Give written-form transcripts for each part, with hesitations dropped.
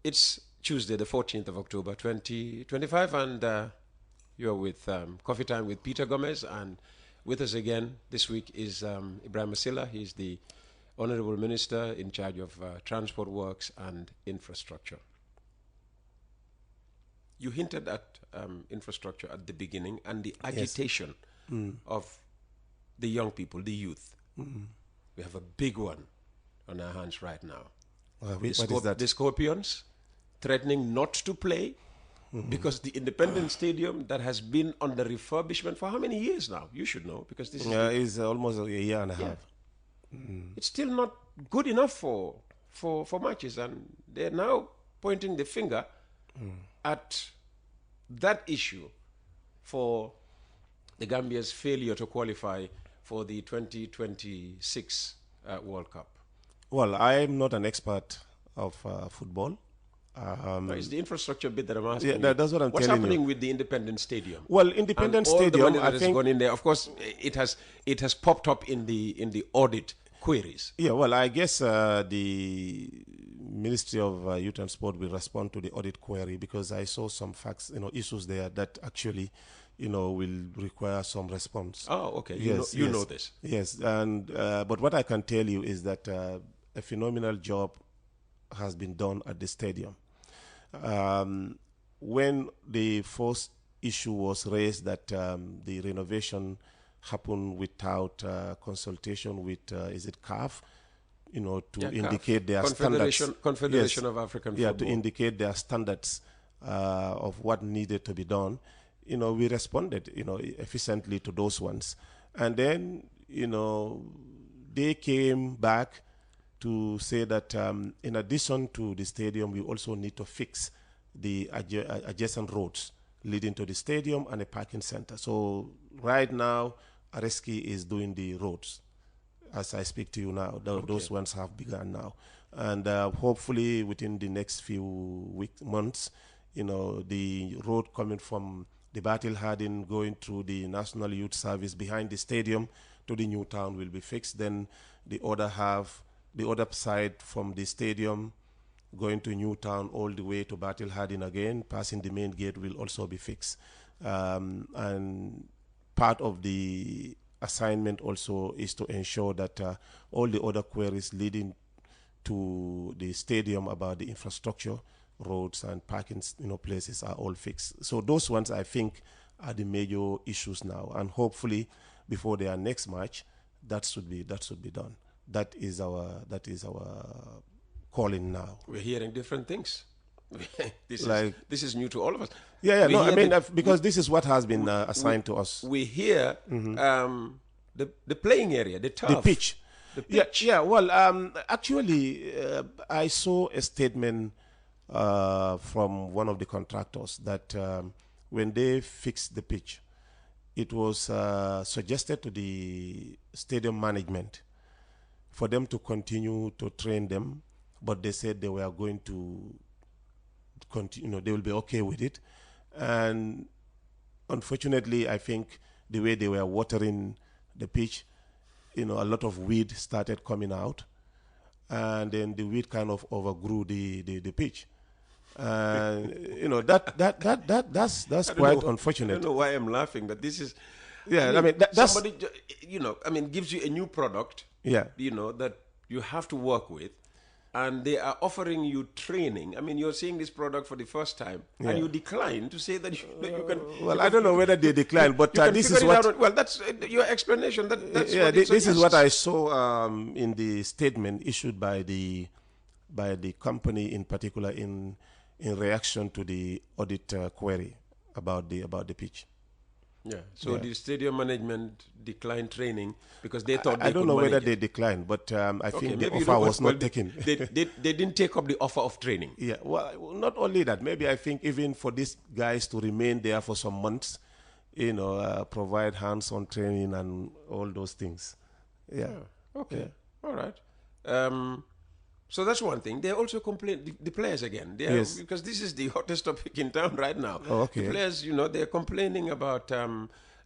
It's Tuesday, the 14th of October, 2025, and you're with Coffee Time with Peter Gomez. And with us again this week is Ebrima Sillah. He's the Honorable Minister in charge of Transport Works and Infrastructure. You hinted at infrastructure at the beginning and the agitation of the young people, the youth. We have a big one on our hands right now. What is that? The Scorpions threatening not to play because the Independence Stadium that has been under refurbishment for how many years now? You should know, because this is almost a year and a half. It's still not good enough for matches, and they're now pointing the finger at that issue for the Gambia's failure to qualify for the 2026 World Cup. Well, I'm not an expert of football. It's the infrastructure bit that I'm asking. Yeah, that's what I'm What's telling you. What's happening with the Independence Stadium? Well, Independence and all Stadium, the money that I think, has gone in there. Of course, it has popped up in the audit queries. Yeah, well, I guess the Ministry of Youth and Sport will respond to the audit query, because I saw some facts, issues there that actually, will require some response. Oh, okay. Yes, you know this. Yes, and but what I can tell you is that a phenomenal job has been done at the stadium. When the first issue was raised that the renovation happened without consultation with, is it CAF, to indicate their standards. Confederation of African Football. Yeah, to indicate their standards of what needed to be done. We responded, efficiently to those ones. And then, they came back to say that in addition to the stadium, we also need to fix the adjacent roads leading to the stadium and a parking center. So right now, Areski is doing the roads as I speak to you now. Those ones have begun now. And hopefully within the next few months, the road coming from the Battle Hardin going through the National Youth Service behind the stadium to the new town will be fixed. Then the other side from the stadium going to Newtown all the way to Battle Hardin again, passing the main gate, will also be fixed. And part of the assignment also is to ensure that all the other queries leading to the stadium about the infrastructure, roads and parking places are all fixed. So those ones, I think, are the major issues now. And hopefully before their next match, that should be done. That is our calling now. We're hearing different things. This is new to all of us. Yeah. No, I mean, because this is what has been assigned to us. We hear the playing area, the turf, the pitch. The pitch. Yeah. Well, actually, I saw a statement from one of the contractors that when they fixed the pitch, it was suggested to the stadium management for them to continue to train them, but they said they were going to continue, they will be okay with it. And unfortunately, I think the way they were watering the pitch, a lot of weed started coming out, and then the weed kind of overgrew the pitch. And that's quite unfortunate. I don't know why I'm laughing, but this is, that's somebody, gives you a new product, yeah, that you have to work with, and they are offering you training. I mean, you're seeing this product for the first time, and you decline to say that you can. Well, I don't know whether they decline, but this is what. Well, that's your explanation. That's yeah. What it this is what I saw in the statement issued by the company in particular in reaction to the audit query about the pitch. Yeah. So the stadium management declined training because they thought I don't know whether they declined, but I think the offer was not taken. They didn't take up the offer of training. Yeah. Well, not only that. Maybe I think even for these guys to remain there for some months, provide hands-on training and all those things. Yeah. Okay. Yeah. All right. So that's one thing. They also complain, the players again, because this is the hottest topic in town right now. Oh, okay. The players, they're complaining about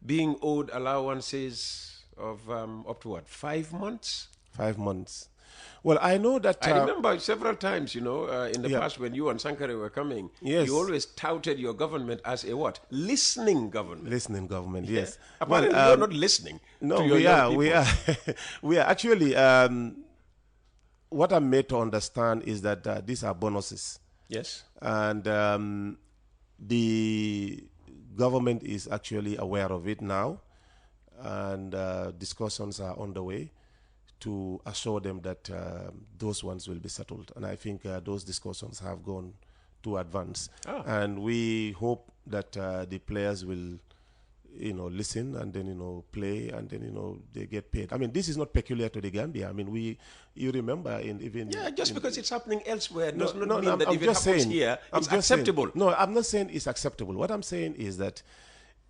being owed allowances of up to 5 months? 5 months. Well, I know that... I remember several times, in the past when you and Sankare were coming, Yes. you always touted your government as a what? Listening government. Listening government, yes. Apparently, you're not listening No, to your we young are. people. We are. We are. Actually, what I'm made to understand is that these are bonuses. Yes. And the government is actually aware of it now, and discussions are on the way to assure them that those ones will be settled. And I think those discussions have gone to advance. And we hope that the players will, listen and then, play and then, they get paid. I mean, this is not peculiar to the Gambia. I mean, you remember because it's happening elsewhere does not no, mean that I'm if it just happens saying, here, I'm it's just acceptable. No, I'm not saying it's acceptable. What I'm saying is that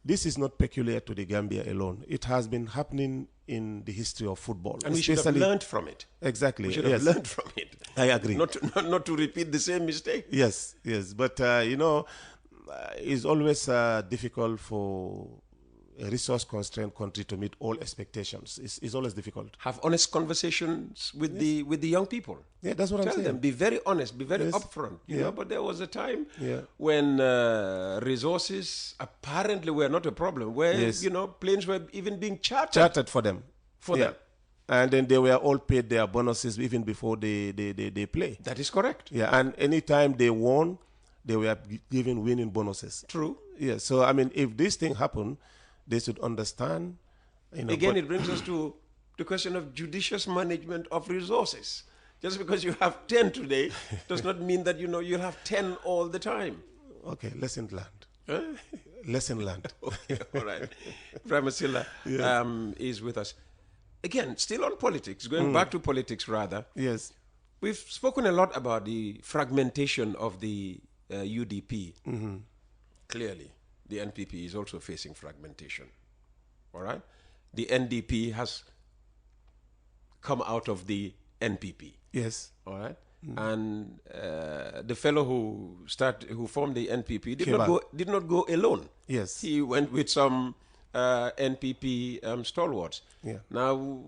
this is not peculiar to the Gambia alone. It has been happening in the history of football. And we should have learned from it. Exactly. We should have learned from it. I agree. Not to repeat the same mistake. Yes. But, it's always difficult for a resource-constrained country to meet all expectations. It's always difficult. Have honest conversations with the young people. Yeah, that's what I'm saying. Tell them, be very honest, be very upfront. You know, but there was a time when resources apparently were not a problem, where planes were even being chartered for them. Them. And then they were all paid their bonuses even before they play. That is correct. Yeah, and anytime they won, they were given winning bonuses. True. Yeah, so I mean, if this thing happened, they should understand. Again, it brings us to the question of judicious management of resources. Just because you have 10 today does not mean that you'll have 10 all the time. Okay, lesson learned. Lesson learned. Okay, all right. Ebrima Sillah is with us. Again, still on politics, going back to politics rather. Yes. We've spoken a lot about the fragmentation of the UDP. Clearly, the NPP is also facing fragmentation. All right? The NDP has come out of the NPP. Yes. All right? And the fellow who formed the NPP did not go alone. Yes. He went with some NPP stalwarts. Yeah. Now,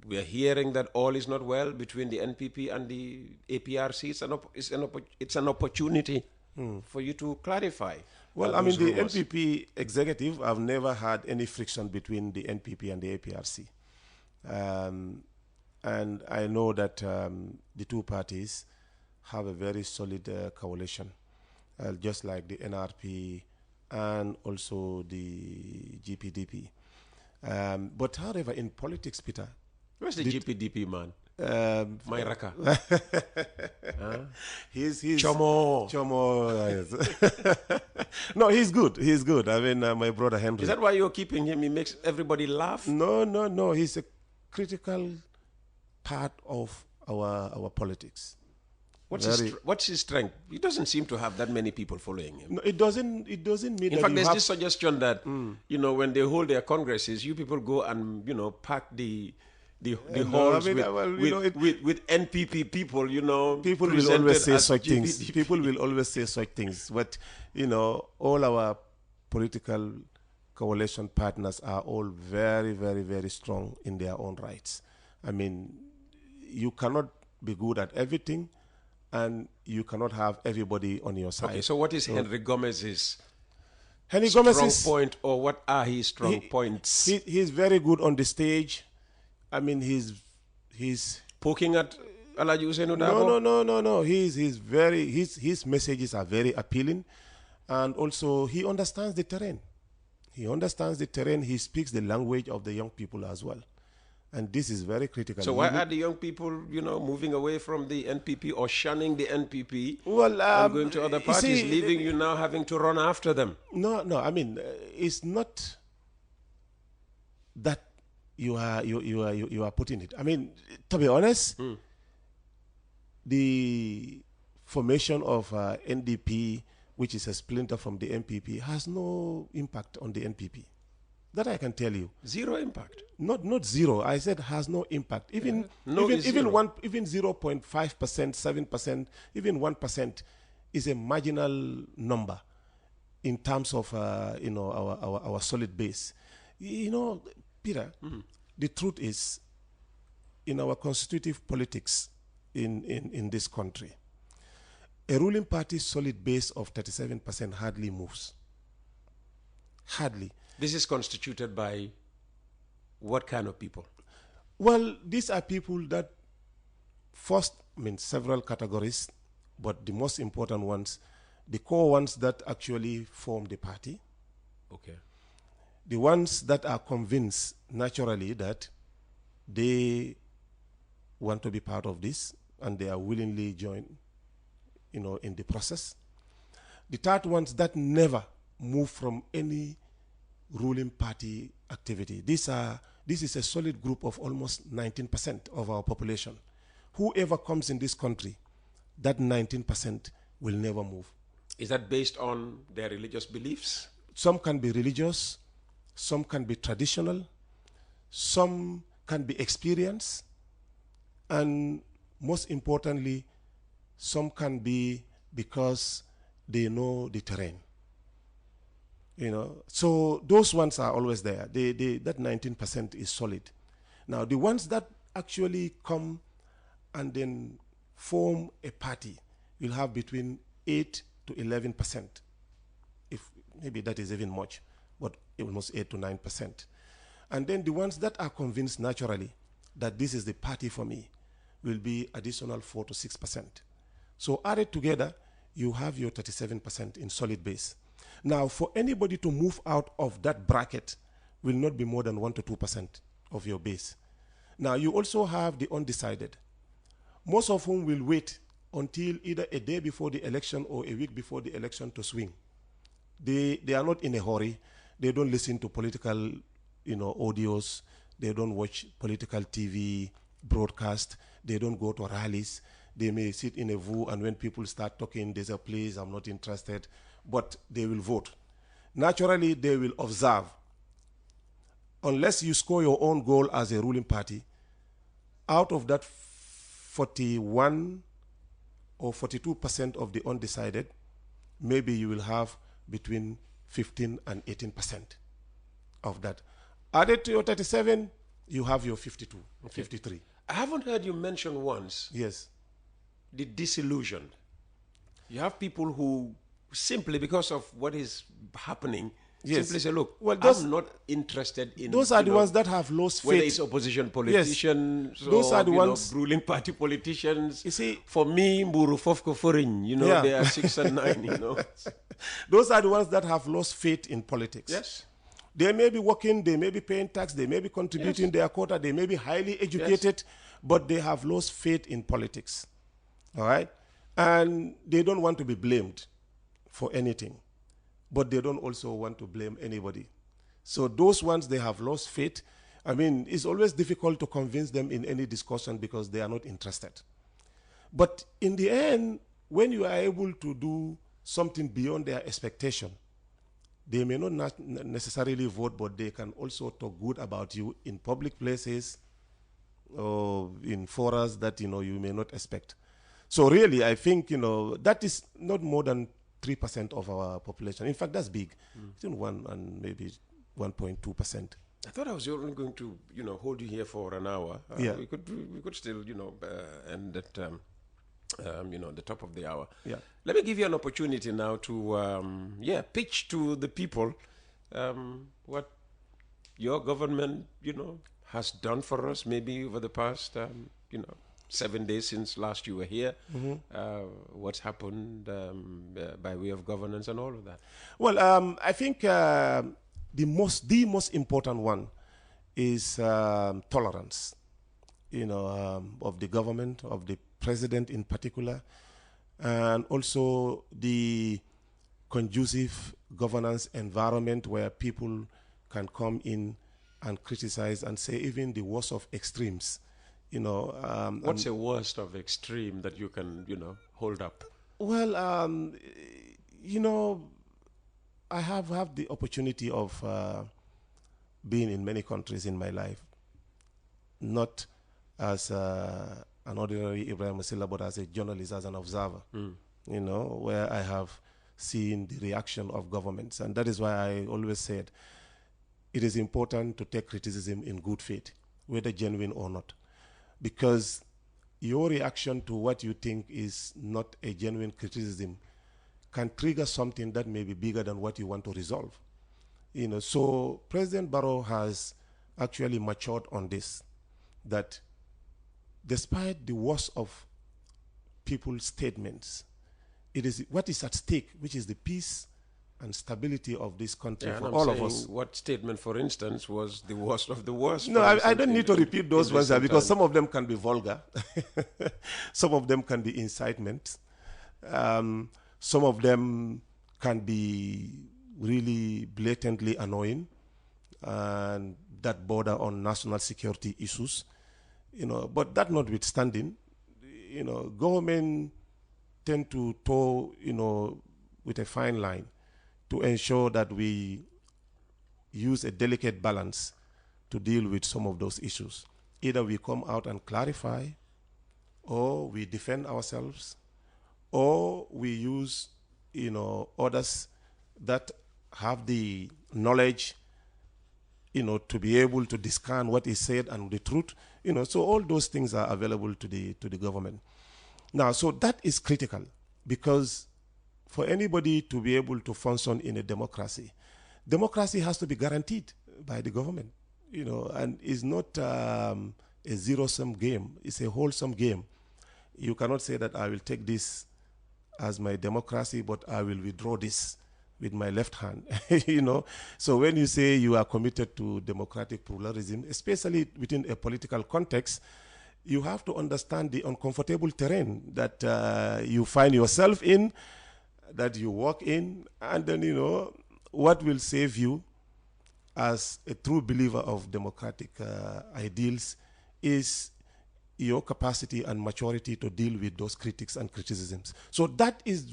we are hearing that all is not well between the NPP and the APRC. It's an opportunity for you to clarify. Well, I mean, the NPP executive, have never had any friction between the NPP and the APRC. And I know that the two parties have a very solid coalition, just like the NRP and also the GPDP. But however, in politics, Peter... Where's the GPDP man? My Raka. He's Chomo. Yes. No, he's good. He's good. I mean, my brother Henry. Is that why you're keeping him? He makes everybody laugh? No. He's a critical part of our politics. What's his strength? He doesn't seem to have that many people following him. No, it doesn't mean. In fact, there's this suggestion that when they hold their congresses, you people go and pack the halls with NPP people. People will always say such things. People will always say such things. But all our political coalition partners are all very, very, very strong in their own rights. I mean, you cannot be good at everything, and you cannot have everybody on your side. Okay, so what is Henry Gomez's strong point, or what are his strong points? He's very good on the stage. I mean, he's poking at Alhaji Ousainou Darboe? No. His messages are very appealing, and also he understands the terrain. He speaks the language of the young people as well. And this is very critical. So why are the young people, moving away from the NPP or shunning the NPP and going to other parties, leaving you now having to run after them? No. I mean, it's not that you are putting it. I mean, to be honest, the formation of NDP, which is a splinter from the NPP, has no impact on the NPP. That I can tell you. Zero impact. Not zero. I said has no impact. Even 0.5%, 7%, even 1% is a marginal number in terms of our solid base. Peter, the truth is, in our constitutive politics in this country, a ruling party's solid base of 37% hardly moves. Hardly. This is constituted by what kind of people? Well, these are people that first, several categories, but the most important ones, the core ones that actually form the party. Okay. The ones that are convinced naturally that they want to be part of this and they are willingly join, in the process. The third ones that never move from any ruling party activity. This is a solid group of almost 19% of our population. Whoever comes in this country, that 19% will never move. Is that based on their religious beliefs? Some can be religious, some can be traditional, some can be experience, and most importantly, some can be because they know the terrain. So those ones are always there. That 19% is solid. Now, the ones that actually come and then form a party will have between 8 to 11%. If maybe that is even much, but almost 8 to 9%. And then the ones that are convinced naturally that this is the party for me will be additional 4 to 6%. So added together, you have your 37% in solid base. Now, for anybody to move out of that bracket will not be more than 1 to 2% of your base. Now, you also have the undecided, most of whom will wait until either a day before the election or a week before the election to swing. They are not in a hurry. They don't listen to political, audios. They don't watch political TV broadcast. They don't go to rallies. They may sit in a VU, and when people start talking, they say, please, I'm not interested. But they will vote. Naturally, they will observe. Unless you score your own goal as a ruling party, out of that 41 or 42% of the undecided, maybe you will have between 15 and 18% of that. Added to your 37, you have your 52, okay. 53. I haven't heard you mention once. Yes. The disillusioned. You have people who simply because of what is happening, yes. simply say, look, well, I'm not interested in... Those are the ones that have lost faith. Whether it's opposition politicians, yes. Those are the ones, ruling party politicians. You see, for me, Mburu Fofko Foreign, they are 6 and 9, Those are the ones that have lost faith in politics. Yes. They may be working, they may be paying tax, they may be contributing yes. their quota, they may be highly educated, yes. but they have lost faith in politics. All right? And they don't want to be blamed for anything, but they don't also want to blame anybody. So those ones, they have lost faith. It's always difficult to convince them in any discussion because they are not interested. But in the end, when you are able to do something beyond their expectation, they may not necessarily vote, but they can also talk good about you in public places or in forums that, you may not expect. So really, I think, that is not more than 3% of our population. In fact, that's big. It's in 1 and maybe 1.2%. I thought I was only going to, hold you here for an hour. Yeah. We could still, end at, the top of the hour. Yeah. Let me give you an opportunity now to, pitch to the people what your government, has done for us, maybe over the past, 7 days since last you were here. Mm-hmm. What's happened by way of governance and all of that? Well, I think the most important one is tolerance, of the government, of the president in particular, and also the conducive governance environment where people can come in and criticize and say even the worst of extremes. What's the worst of extreme that you can, hold up? Well, I have had the opportunity of being in many countries in my life, not as an ordinary Ebrima Sillah, but as a journalist, as an observer, where I have seen the reaction of governments. And that is why I always said it is important to take criticism in good faith, whether genuine or not. because your reaction to what you think is not a genuine criticism can trigger something that may be bigger than what you want to resolve. So President Barrow has actually matured on this, that despite the worst of people's statements, it is what is at stake, which is the peace and stability of this country for all of us. What statement, for instance, was the worst of the worst? No, I don't need to repeat those ones because some of them can be vulgar. Some of them can be incitement. Some of them can be really blatantly annoying and that border on national security issues. But that notwithstanding, government tend to toe, with a fine line to ensure that we use a delicate balance to deal with some of those issues. Either we come out and clarify, or we defend ourselves, or we use, others that have the knowledge, to be able to discern what is said and the truth. So all those things are available to the government. Now, so that is critical, because for anybody to be able to function in a democracy, democracy has to be guaranteed by the government, and it's not a zero-sum game. It's a wholesome game. You cannot say that I will take this as my democracy, but I will withdraw this with my left hand, So when you say you are committed to democratic pluralism, especially within a political context, you have to understand the uncomfortable terrain that you find yourself in, that you walk in, and then, what will save you as a true believer of democratic ideals is your capacity and maturity to deal with those critics and criticisms. So that is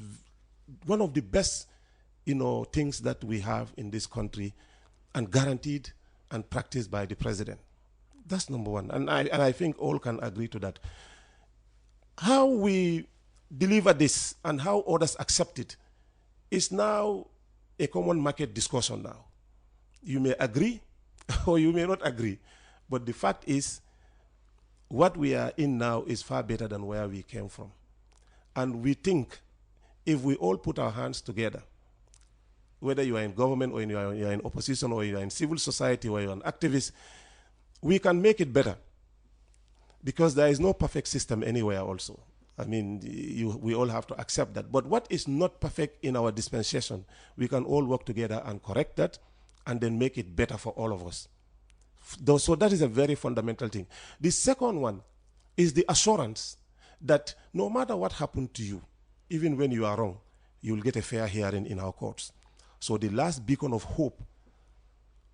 one of the best, things that we have in this country, and guaranteed and practiced by the president. That's number one, and I think all can agree to that. How we deliver this and how others accept it is now a common market discussion now. You may agree or you may not agree, but the fact is what we are in now is far better than where we came from. And we think if we all put our hands together, whether you are in government or you are in opposition or you are in civil society or you are an activist, we can make it better, because there is no perfect system anywhere also. I mean, we all have to accept that. But what is not perfect in our dispensation, we can all work together and correct that and then make it better for all of us. So that is a very fundamental thing. The second one is the assurance that no matter what happened to you, even when you are wrong, you will get a fair hearing in our courts. So the last beacon of hope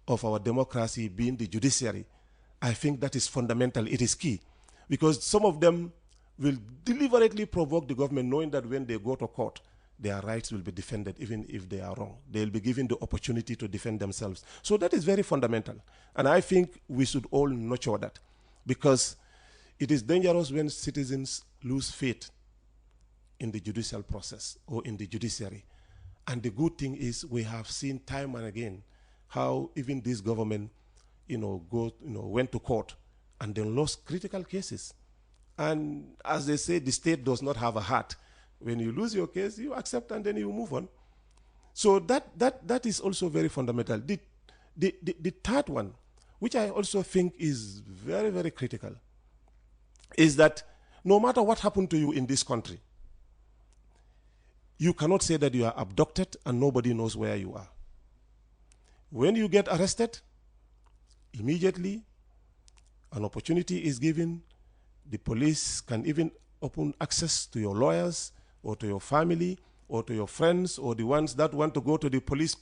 of our democracy being the judiciary, I think that is fundamental. It is key, because some of them will deliberately provoke the government, knowing that when they go to court, their rights will be defended even if they are wrong. They'll be given the opportunity to defend themselves. So that is very fundamental. And I think we should all nurture that, because it is dangerous when citizens lose faith in the judicial process or in the judiciary. And the good thing is we have seen time and again how even this government went to court and then lost critical cases. And as they say, the state does not have a heart. When you lose your case, you accept and then you move on. So that is also very fundamental. The third one, which I also think is very, very critical, is that no matter what happened to you in this country, you cannot say that you are abducted and nobody knows where you are. When you get arrested, immediately an opportunity is given. The police can even open access to your lawyers or to your family or to your friends or the ones that want to go to the police,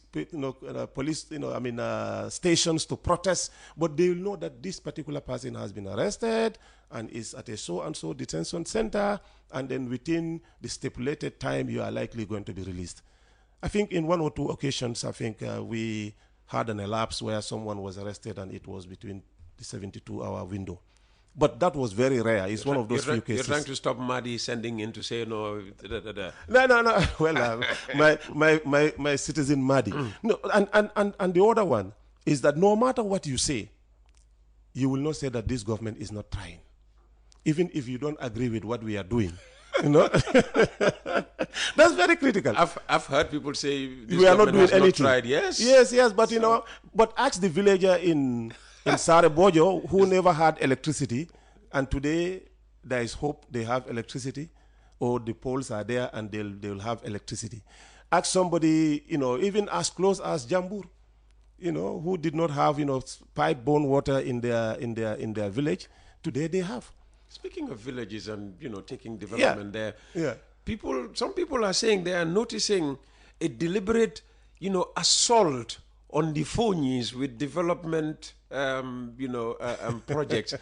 stations to protest. But they will know that this particular person has been arrested and is at a so-and-so detention center, and then within the stipulated time, you are likely going to be released. I think in one or two occasions, I think we had an elapse where someone was arrested and it was between the 72-hour window. But that was very rare. It's one of those few cases. You're trying to stop Mahdi sending in to say no. No. Well, my citizen Mahdi. No, and the other one is that no matter what you say, you will not say that this government is not trying. even if you don't agree with what we are doing. You know, that's very critical. I've heard people say this we are not doing anything. Tried. Yes, but so, you know, but ask the villager in Sarebojo who never had electricity, and today there is hope they have electricity, or the poles are there and they'll have electricity. Ask somebody, you know, even as close as Jambur, you know, who did not have, you know, pipe-borne water in their village. Today they have. Speaking of villages and, you know, taking development there, some people are saying they are noticing a deliberate, you know, assault on the Fonyis with development, projects.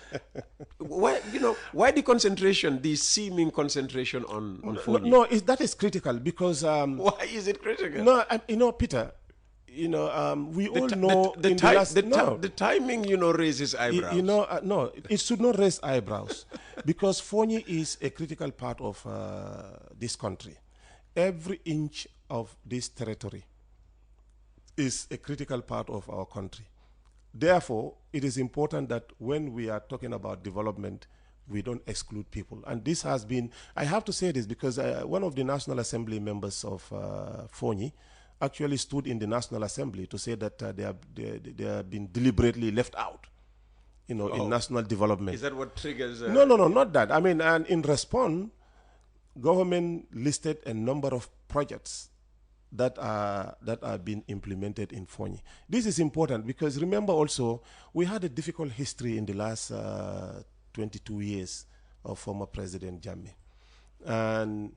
Why the concentration, the seeming concentration on Fonyi? No, that is critical because... why is it critical? No, you know, Peter, you know, we all know the timing, you know, raises eyebrows. You know, no, it should not raise eyebrows because Fonyi is a critical part of this country. Every inch of this territory is a critical part of our country. Therefore, it is important that when we are talking about development, we don't exclude people. And this has been, I have to say this because one of the National Assembly members of Fonyi actually stood in the National Assembly to say that they have been deliberately left out, you know, in national development. Is that what triggers? No, not that. I mean, and in response, government listed a number of projects that are being implemented in Fonyi. This is important because remember also, we had a difficult history in the last 22 years of former President Jammeh. And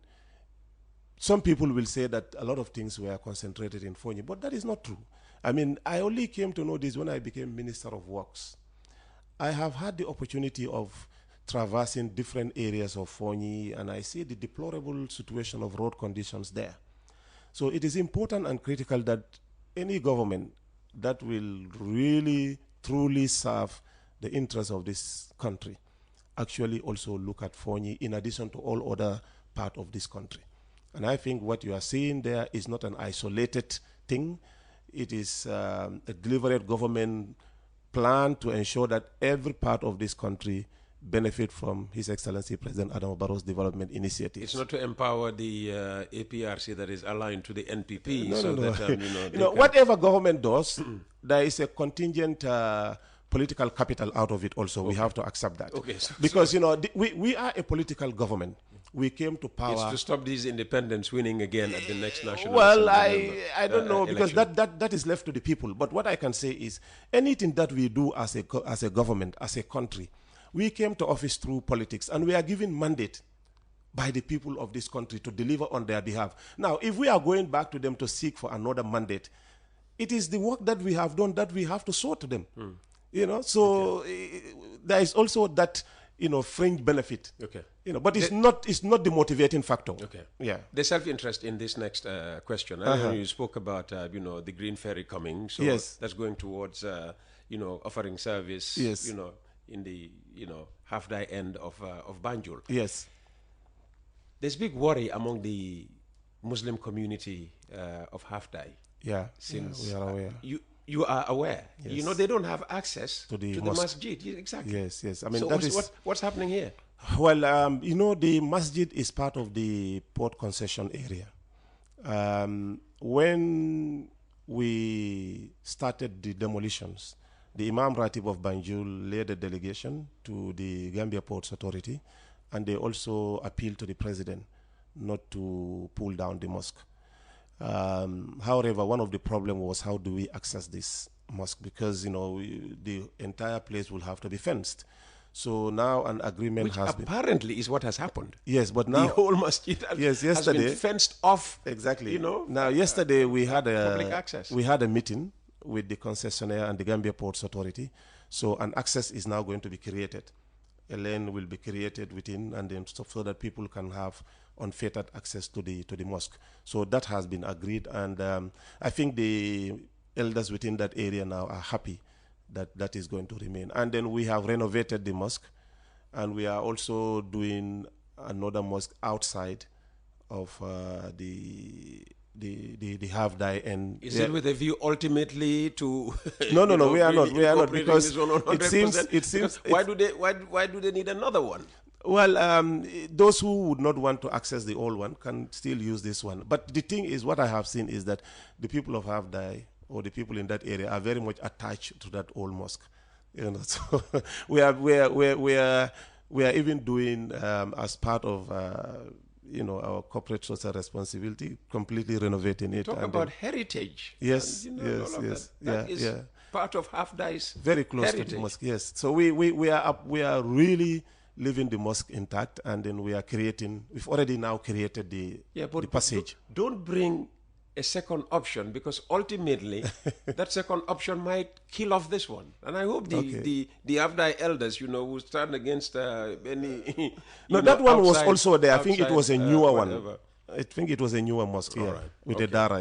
some people will say that a lot of things were concentrated in Fonyi, but that is not true. I mean, I only came to know this when I became Minister of Works. I have had the opportunity of traversing different areas of Fonyi, and I see the deplorable situation of road conditions there. So it is important and critical that any government that will really, truly serve the interests of this country actually also look at Fonyi in addition to all other parts of this country. And I think what you are seeing there is not an isolated thing. It is a deliberate government plan to ensure that every part of this country benefit from His Excellency President Adama Barrow's development initiatives. It's not to empower the APRC that is aligned to the NPP. No. Whatever government does, there is a contingent political capital out of it also. Okay. We have to accept that. Okay. Because, you know, we are a political government. We came to power. It's to stop these independents winning again at the next national Well, I don't know, because that is left to the people. But what I can say is anything that we do as a government, as a country, we came to office through politics, and we are given mandate by the people of this country to deliver on their behalf. Now, if we are going back to them to seek for another mandate, it is the work that we have done that we have to show to them. You know, so there is also that, you know, fringe benefit. Okay. You know, but it's not the motivating factor. Okay. Yeah. The self-interest in this next question. I know you spoke about the green ferry coming. So yes. That's going towards offering service. Yes. You know, in the half-day end of Banjul. Yes. There's big worry among the Muslim community of half-day. Yeah. Since we are aware. You are aware. Yes. You know, they don't have access to the mosque. masjid. Exactly. Yes. I mean, so what's happening here? Well, you know, the masjid is part of the port concession area. When we started the demolitions, the Imam Ratib of Banjul led a delegation to the Gambia Ports Authority, and they also appealed to the president not to pull down the mosque. However, one of the problems was how do we access this mosque, because, you know, the entire place will have to be fenced. So now an agreement has been... apparently is what has happened. Yes, but now... The whole masjid has been fenced off. Exactly. You know? Now, yesterday we had public access. We had a meeting with the concessionaire and the Gambia Ports Authority. So an access is now going to be created. A lane will be created within, and then so that people can have unfettered access to the mosque. So that has been agreed, and I think the elders within that area now are happy that that is going to remain. And then we have renovated the mosque, and we are also doing another mosque outside of the half-day. And is it with a view ultimately to no, we are not, because it seems why do they need another one? Well, those who would not want to access the old one can still use this one. But the thing is, what I have seen is that the people of Halfdai or the people in that area are very much attached to that old mosque. You know, so we are even doing as part of our corporate social responsibility, completely renovating it. Talk about heritage. Yes, and, yes. That is part of Halfdai's very close heritage. to the mosque. Yes, so we are really leaving the mosque intact, and then we are creating. We've already now created the passage. Don't bring a second option, because ultimately that second option might kill off this one. And I hope the Halfdai elders, will stand against any. No, that one was outside, also there. I think it was a newer one. whatever. I think it was a newer mosque, All right. with a dara. Yeah.